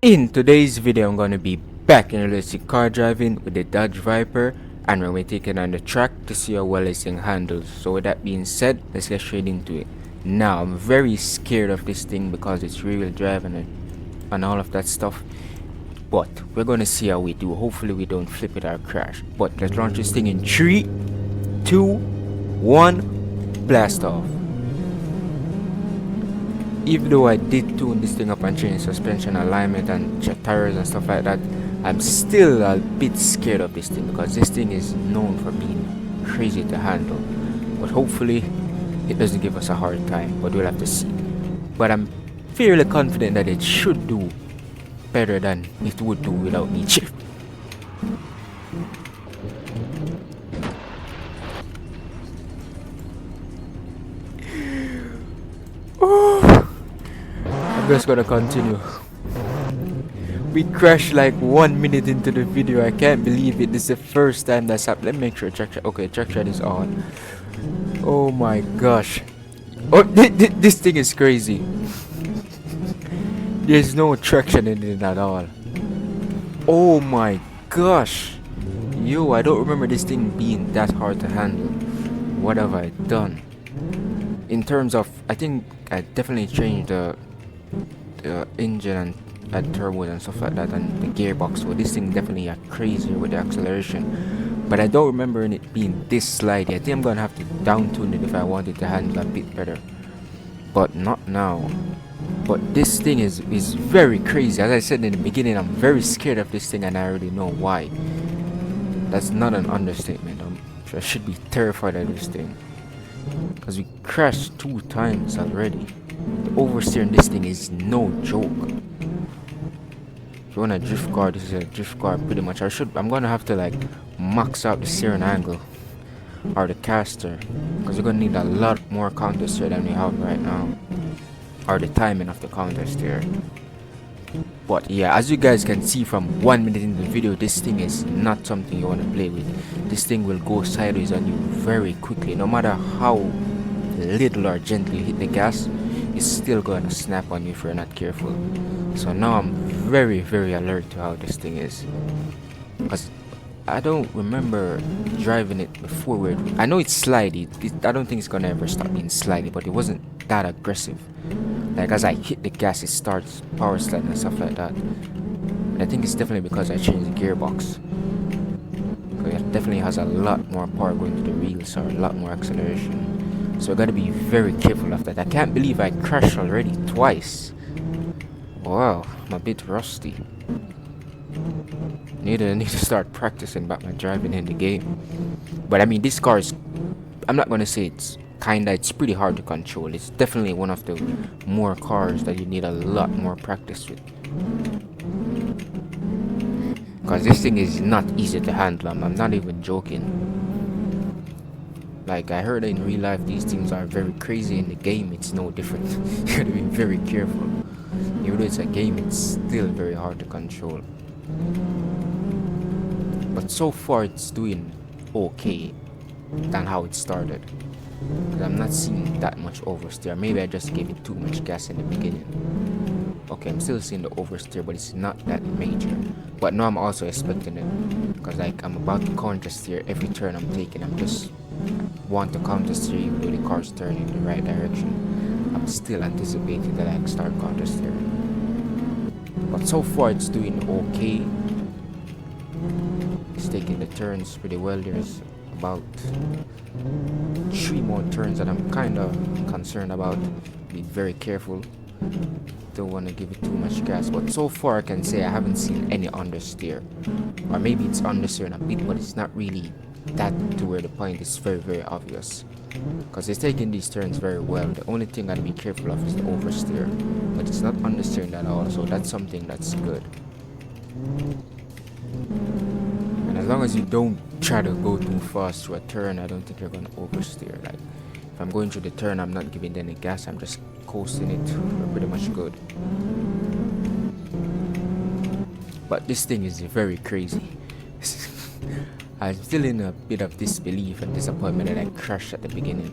In today's video, I'm gonna be back in realistic car driving with the Dodge Viper, and we're going to take it on the track to see how well this thing handles. So with that being said, let's get straight into it. Now, I'm very scared of this thing because it's rear-wheel drive and all of that stuff. But we're gonna see how we do. Hopefully we don't flip it or crash. But let's launch this thing in 3, 2, 1, blast off. Even though I did tune this thing up and change suspension alignment and check tires and stuff like that, I'm still a bit scared of this thing because this thing is known for being crazy to handle. But hopefully it doesn't give us a hard time, but we'll have to see. But I'm fairly confident that it should do better than it would do without me shift. I'm just gonna continue. We crashed like 1 minute into the video. I can't believe it. This is the first time that's happened. Let me make sure traction. Okay, traction is on. Oh my gosh. Oh, this thing is crazy. There's no traction in it at all. Oh my gosh. Yo, I don't remember this thing being that hard to handle. What have I done? In terms of, I think I definitely changed the engine and turbos and stuff like that and the gearbox, so this thing definitely crazier with the acceleration, but I don't remember it being this slidey. I think I'm gonna have to down tune it if I wanted to handle a bit better, but not now. But this thing is very crazy. As I said in the beginning, I'm very scared of this thing and I already know why. That's not an understatement. I should be terrified of this thing because we crashed 2 times already. The oversteer in this thing is no joke. If you want a drift car, this is a drift car pretty much. I'm gonna have to like max out the steering angle or the caster because you're gonna need a lot more counter steer than we have right now, or the timing of the counter steer. But yeah, as you guys can see from 1 minute in the video, this thing is not something you want to play with. This thing will go sideways on you very quickly. No matter how little or gently you hit the gas, it's still gonna snap on you if you're not careful. So now I'm very alert to how this thing is, because I don't remember driving it before where I know it's slidey. I don't think it's gonna ever stop being slidey, but it wasn't that aggressive. Like as I hit the gas, it starts power sliding and stuff like that. And I think it's definitely because I changed the gearbox. It definitely has a lot more power going to the wheels, or a lot more acceleration. So I gotta be very careful of that. I can't believe I crashed already twice. Wow, I'm a bit rusty. Need to start practicing about my driving in the game. But I mean, this car is, I'm not gonna say it's pretty hard to control. It's definitely one of the more cars that you need a lot more practice with, because this thing is not easy to handle. I'm not even joking. Like, I heard in real life these things are very crazy. In the game it's no different. You gotta be very careful. Even though it's a game, it's still very hard to control. But so far it's doing okay than how it started. I'm not seeing that much oversteer. Maybe I just gave it too much gas in the beginning. Okay, I'm still seeing the oversteer, but it's not that major. But now I'm also expecting it, because like I'm about to counter steer every turn I'm taking. I'm just want to counter steer even though the car's turning in the right direction. I'm still anticipating that I can start counter steering. But so far it's doing okay. It's taking the turns pretty well. There's about 3 more turns that I'm kind of concerned about. Be very careful. Don't want to give it too much gas, but so far I can say I haven't seen any understeer, or maybe it's understeering a bit, but it's not really that to where the point is very obvious, because it's taking these turns very well. The only thing I gotta be careful of is the oversteer, but it's not understeering at all, so that's something that's good. And as long as you don't try to go too fast through a turn, I don't think you're gonna oversteer. Like if I'm going through the turn, I'm not giving any gas, I'm just coasting it. We're pretty much good. But this thing is very crazy. I'm still in a bit of disbelief and disappointment that I crashed at the beginning,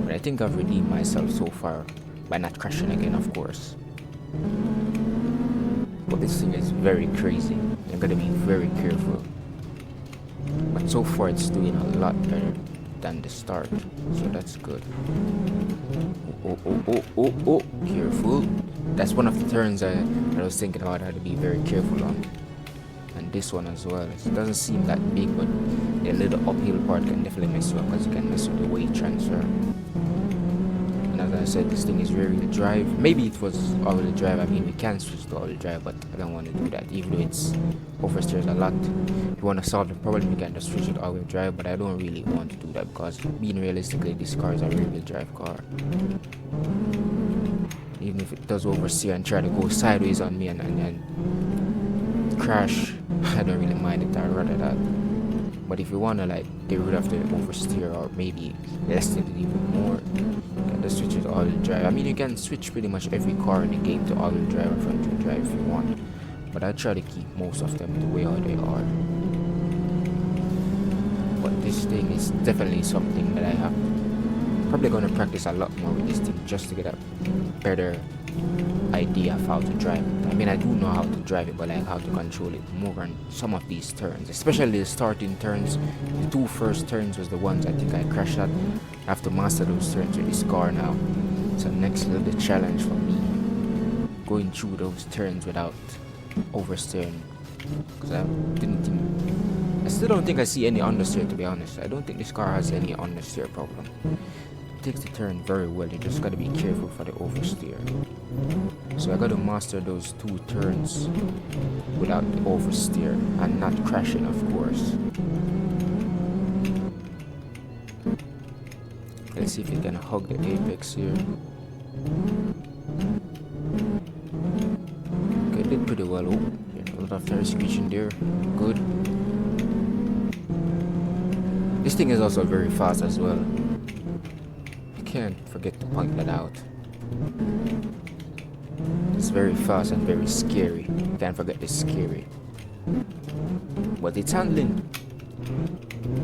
but I think I've redeemed myself so far by not crashing again, of course. But this thing is very crazy. You're gonna be very careful. But so far it's doing a lot better than the start, so that's good. Oh, careful. That's one of the turns I was thinking about how to be very careful on. And this one as well. It doesn't seem that big, but the little uphill part can definitely mess you up because you can mess with the weight transfer. And as I said, this thing is rear-wheel drive. Maybe it was all-wheel drive. I mean, we can switch to all-wheel drive, but I don't want to do that, even though it's oversteers a lot. If you want to solve the problem, you can just switch it all-wheel drive, but I don't really want to do that because, being realistically, this car is a rear-wheel drive car. Even if it does oversteer and try to go sideways on me and crash, I don't really mind it. I'd rather that. But if you want to like get rid of the oversteer or maybe lessen it even more, you can just switch it to all-wheel drive. I mean, you can switch pretty much every car in the game to all-wheel drive or front-wheel drive if you want, but I try to keep most of them the way how they are. But this thing is definitely something that I have probably going to practice a lot more with this thing just to get a better idea of how to drive it. I mean, I do know how to drive it, but like how to control it more on some of these turns, especially the starting turns. The two first turns was the ones I think I crashed at. I have to master those turns with this car now. It's a next little challenge for me, going through those turns without oversteering, because I still don't think I see any understeer, to be honest. I don't think this car has any understeer problem. Takes the turn very well. You just gotta be careful for the oversteer. So I gotta master those two turns without the oversteer and not crashing, of course. Let's see if you can hug the apex here. Okay, did pretty well. Oh, a lot of tire screeching there. Good. This thing is also very fast as well. Can't forget to point that out. It's very fast and very scary. Can't forget the scary. But it's handling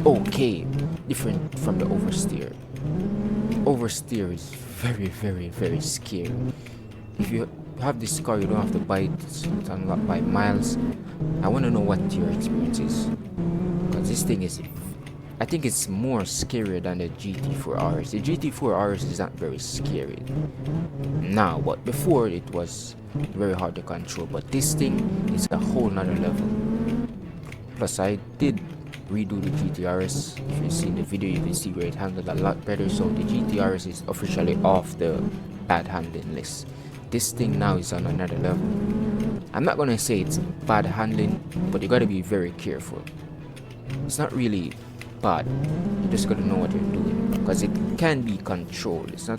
okay, different from the oversteer. Oversteer is very, very, very scary. If you have this car, you don't have to buy it. It's unlocked by miles. I want to know what your experience is, because this thing is, I think it's more scarier than the GT4 RS. The GT4 RS is not very scary now, but before it was very hard to control. But this thing is a whole nother level. Plus, I did redo the GT-RS. If you see the video, you can see where it handled a lot better. So the GT-RS is officially off the bad handling list. This thing now is on another level. I'm not gonna say it's bad handling, but you gotta be very careful. It's not really bad, you just gotta know what you're doing, because it can be controlled. It's not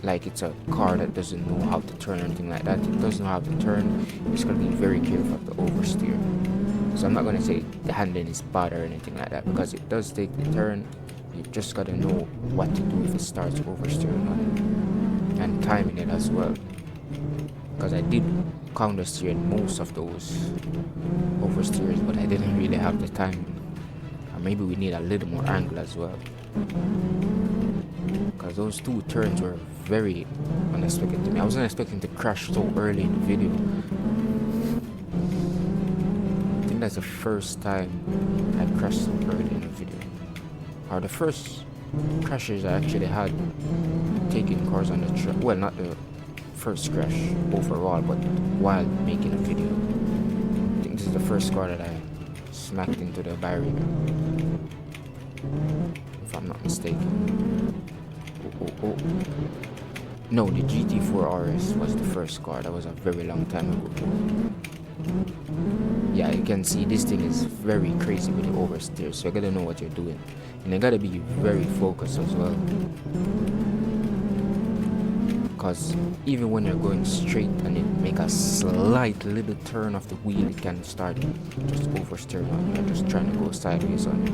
like it's a car that doesn't know how to turn or anything like that. It doesn't know how to turn. You just gotta be very careful of the oversteer. So I'm not gonna say the handling is bad or anything like that, because it does take the turn. You just gotta know what to do if it starts oversteering on it, and timing it as well, because I did counter steer in most of those oversteers, but I didn't really have the time. Maybe we need a little more angle as well, because those two turns were very unexpected to me. I wasn't expecting to crash so early in the video. I think that's the first time I crashed so early in the video, or the first crashes I actually had taking cars on the track. Well, not the first crash overall, but while making a video. I think this is the first car that I smacked into the barrier, if I'm not mistaken. Oh. No, the GT4 RS was the first car. That was a very long time ago. Yeah, you can see this thing is very crazy with the oversteer, so you gotta know what you're doing, and you gotta be very focused as well, because even when you're going straight and it make a slight little turn of the wheel, it can start just oversteering on you. You're just trying to go sideways on you.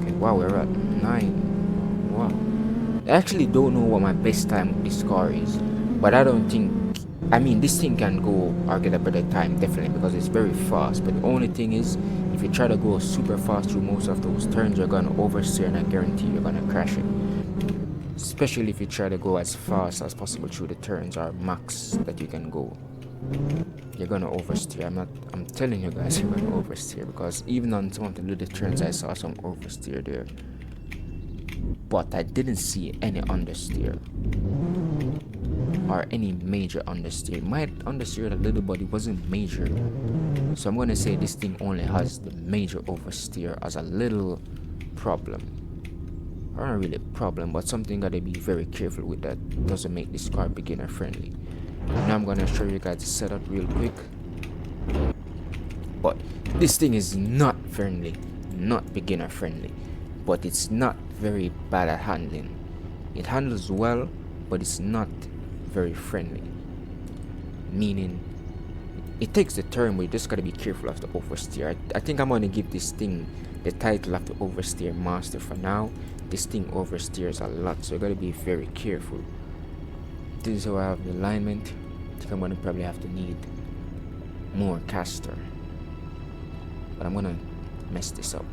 Okay, wow, we're at 9. Wow. I actually don't know what my best time with this car is, but I don't think, I mean, this thing can go or get a better time, definitely, because it's very fast. But the only thing is, if you try to go super fast through most of those turns, you're gonna oversteer, and I guarantee you're gonna crash it. especially if you try to go as fast as possible through the turns or max that you can go. You're gonna oversteer. I'm telling you guys, you're gonna oversteer, because even on some of the little turns I saw some oversteer there, but I didn't see any understeer or any major understeer. Might understeer a little, but it wasn't major. So I'm gonna say this thing only has the major oversteer as a little problem. Or not really a problem, but something gotta be very careful with that doesn't make this car beginner friendly. Now I'm gonna show you guys the setup real quick. But this thing is not friendly, not beginner friendly, but it's not very bad at handling. It handles well, but it's not very friendly, meaning it takes the turn, but you just gotta be careful of the oversteer. I think I'm gonna give this thing the title of the oversteer master for now. This thing oversteers a lot, so you gotta be very careful. This is how I have the alignment. I think I'm gonna probably have to need more caster, but I'm gonna mess this up.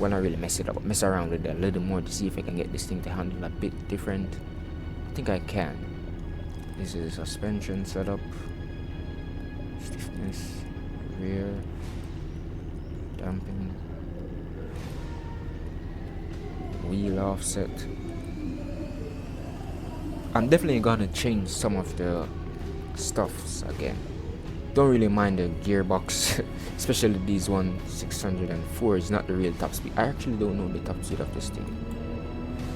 Well, not really mess it up, but mess around with it a little more to see if I can get this thing to handle a bit different. I think I can. This is a suspension setup, stiffness, rear, damping, wheel offset. I'm definitely gonna change some of the stuffs again. Don't really mind the gearbox, especially this one 604 is not the real top speed. I actually don't know the top speed of this thing.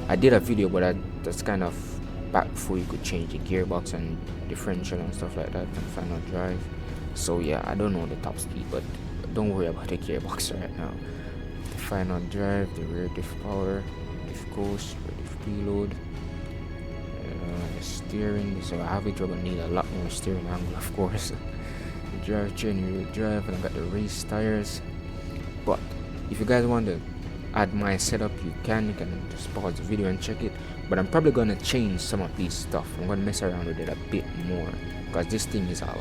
I did a video, but that's kind of back before you could change the gearbox and differential and stuff like that and final drive. So yeah, I don't know the top speed, but don't worry about the gearbox right now. The final drive, the rear diff power, diff coast, rear diff preload, the steering. So I have it, gonna need a lot more steering angle, of course. The drive chain, rear drive, and I got the race tires. But if you guys want to add my setup, you can just pause the video and check it. But I'm probably gonna change some of these stuff. I'm gonna mess around with it a bit more, because this thing is all,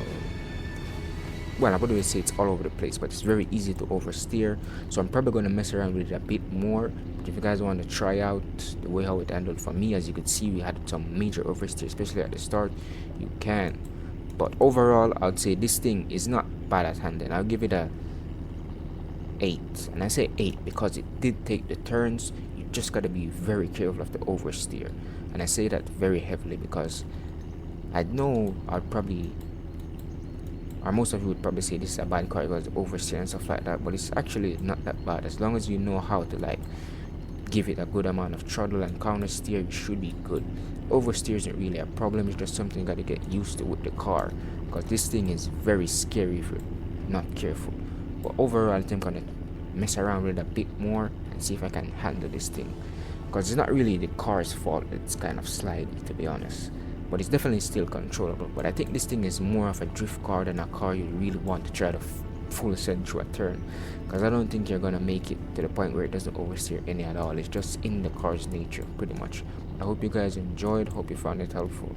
well, I wouldn't say it's all over the place, but it's very easy to oversteer. So I'm probably gonna mess around with it a bit more. But if you guys want to try out the way how it handled for me, as you could see, we had some major oversteer, especially at the start, you can. But overall, I'd say this thing is not bad at handling. I'll give it a 8, and I say 8 because it did take the turns. You just got to be very careful of the oversteer, and I say that very heavily because I know I'd probably, or most of you would probably say this is a bad car because oversteer and stuff like that, but it's actually not that bad. As long as you know how to like give it a good amount of throttle and counter steer, you should be good. Oversteer isn't really a problem, it's just something you got to get used to with the car, because this thing is very scary if you're not careful. But overall, I think I'm gonna mess around with it a bit more and see if I can handle this thing, because it's not really the car's fault. It's kind of slidey, to be honest, but it's definitely still controllable. But I think this thing is more of a drift car than a car you really want to try to full send through a turn, because I don't think you're gonna make it to the point where it doesn't oversteer any at all. It's just in the car's nature, pretty much. I hope you guys enjoyed, hope you found it helpful.